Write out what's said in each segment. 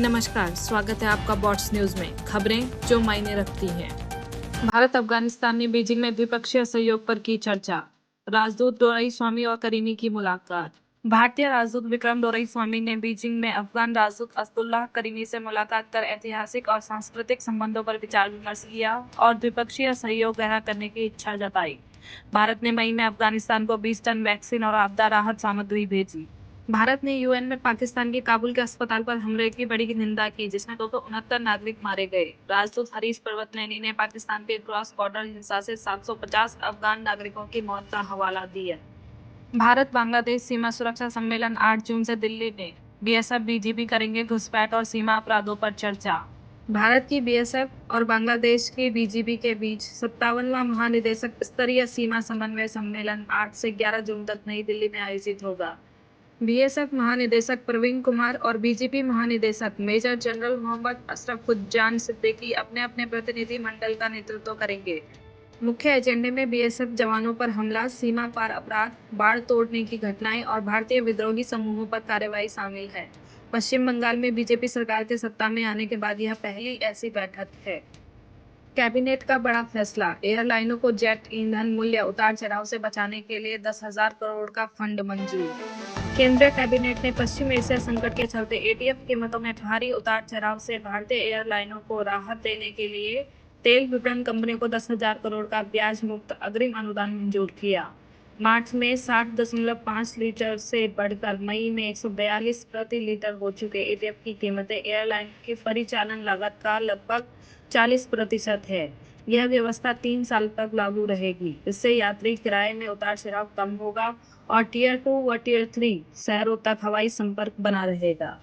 नमस्कार, स्वागत है आपका बॉट्स न्यूज में। खबरें जो मायने रखती हैं। भारत अफगानिस्तान ने बीजिंग में द्विपक्षीय सहयोग पर की चर्चा। राजदूत डोराईस्वामी और करीमी की मुलाकात। भारतीय राजदूत विक्रम डोराईस्वामी ने बीजिंग में अफगान राजदूत असदुल्लाह करीमी से मुलाकात कर ऐतिहासिक और सांस्कृतिक संबंधों पर विचार विमर्श किया और द्विपक्षीय सहयोग गहरा करने की इच्छा जताई। भारत ने मई में अफगानिस्तान को 20 टन वैक्सीन और आपदा राहत सामग्री भेजी। भारत ने यूएन में पाकिस्तान के काबुल के अस्पताल पर हमले की बड़ी निंदा की, जिसमें 269 नागरिक मारे गए। राजदूत हरीश पर्वतनैनी ने पाकिस्तान के क्रॉस बॉर्डर हिंसा से 750 अफगान नागरिकों की मौत का हवाला दिया। भारत बांग्लादेश सीमा सुरक्षा सम्मेलन 8 जून से दिल्ली में। बीएसएफ बीजीबी करेंगे घुसपैठ और सीमा अपराधों पर चर्चा। भारत की बीएसएफ और बांग्लादेश की बीजीबी के बीच 57वां महानिदेशक स्तरीय सीमा समन्वय सम्मेलन 8 से 11 जून तक नई दिल्ली में आयोजित होगा। बीएसएफ महानिदेशक प्रवीण कुमार और बीजीपी महानिदेशक मेजर जनरल मोहम्मद अशरफुज्जामान सिद्दीकी अपने अपने प्रतिनिधि मंडल का नेतृत्व करेंगे। मुख्य एजेंडे में बीएसएफ जवानों पर हमला, सीमा पार अपराध, बाड़ तोड़ने की घटनाएं और भारतीय विद्रोही समूहों पर कार्रवाई शामिल है। पश्चिम बंगाल में बीजेपी सरकार के सत्ता में आने के बाद यह पहली ऐसी बैठक है। कैबिनेट का बड़ा फैसला। एयरलाइनों को जेट ईंधन मूल्य उतार चढ़ाव से बचाने के लिए 10,000 करोड़ का फंड मंजूर। केंद्रीय कैबिनेट ने पश्चिम एशिया संकट के चलते एटीएफ कीमतों में भारी उतार चढ़ाव से भारतीय एयरलाइनों को राहत देने के लिए तेल विपणन कंपनियों को 10,000 करोड़ का ब्याज मुक्त अग्रिम अनुदान मंजूर किया। मार्च में 60.5 लीटर से बढ़कर मई में 142 प्रति लीटर हो चुके एटीएफ की कीमतें एयरलाइन की परिचालन लागत का लगभग 40% है। यह व्यवस्था 3 साल तक लागू रहेगी। इससे यात्री किराए में उतार चढ़ाव कम होगा और टियर 2 व टियर 3 शहरों तक हवाई संपर्क बना रहेगा।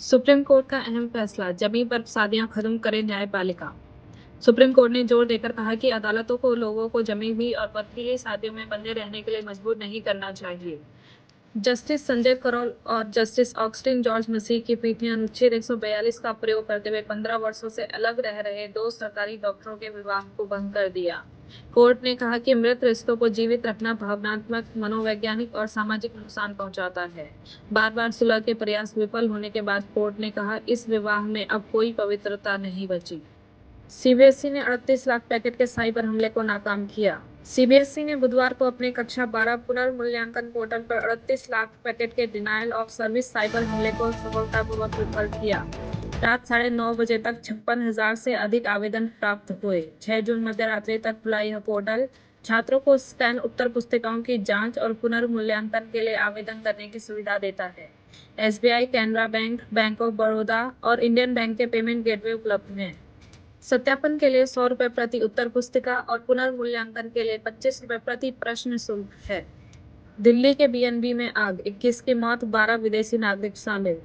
सुप्रीम कोर्ट का अहम फैसला। जमीन पर शादियां खत्म करे न्यायपालिका। सुप्रीम कोर्ट ने जोर देकर कहा कि अदालतों को लोगों को जमी हुई और पथरीली शादियों में बंधे रहने के लिए मजबूर नहीं करना चाहिए। जस्टिस संजय करोल और जस्टिस ऑगस्टिन जॉर्ज मसीह की पीठ ने अनुच्छेद 142 का प्रयोग करते हुए 15 वर्षों से अलग रह रहे 2 सरकारी डॉक्टरों के विवाह को भंग कर दिया। कोर्ट ने कहा कि मृत रिश्तों को जीवित रखना भावनात्मक, मनोवैज्ञानिक और सामाजिक नुकसान पहुंचाता है। बार बार सुलह के प्रयास विफल होने के बाद कोर्ट ने कहा, इस विवाह में अब कोई पवित्रता नहीं बची। सीबीएसई ने 38 लाख पैकेट के साइबर हमले को नाकाम किया। सीबीएसई ने बुधवार को अपने कक्षा 12 पुनर्मूल्यांकन पोर्टल पर 38 लाख पैकेट के डिनायल ऑफ सर्विस साइबर हमले को सफलतापूर्वक विफल किया। रात 9:30 बजे तक 56,000 से अधिक आवेदन प्राप्त हुए। 6 जून मध्यरात्रि तक खुला यह पोर्टल छात्रों को स्कैन उत्तर पुस्तिकाओं की जांच और पुनर्मूल्यांकन के लिए आवेदन करने की सुविधा देता है। SBI, Canara bank, bank of Baroda और इंडियन बैंक के पेमेंट गेटवे उपलब्ध हैं। सत्यापन के लिए 100 रुपये प्रति उत्तर पुस्तिका और पुनर्मूल्यांकन के लिए 25 रुपये प्रति प्रश्न शुल्क है। दिल्ली के बीएनबी में आग, 21 की मौत, 12 विदेशी नागरिक शामिल।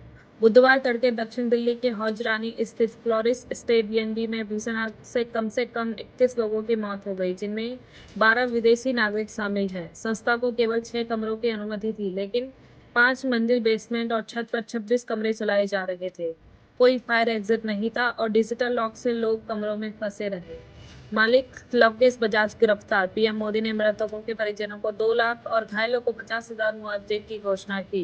बुधवार तड़के दक्षिण दिल्ली के हौजरानी स्थित फ्लोरिस स्टेट बीएनबी में भीषण आग से कम 21 लोगों की मौत हो गई, जिनमें 12 विदेशी नागरिक शामिल हैं। संस्था को केवल 6 कमरों की अनुमति थी, लेकिन 5 मंजिल बेसमेंट और छत पर 26 कमरे चलाए जा रहे थे। कोई फायर एग्जिट नहीं था और डिजिटल लॉक से लोग कमरों में फंसे रहे। मालिक लवकेश बजाज गिरफ्तार। पीएम मोदी ने मृतकों के परिजनों को 2 लाख और घायलों को 50,000 मुआवजे की घोषणा की।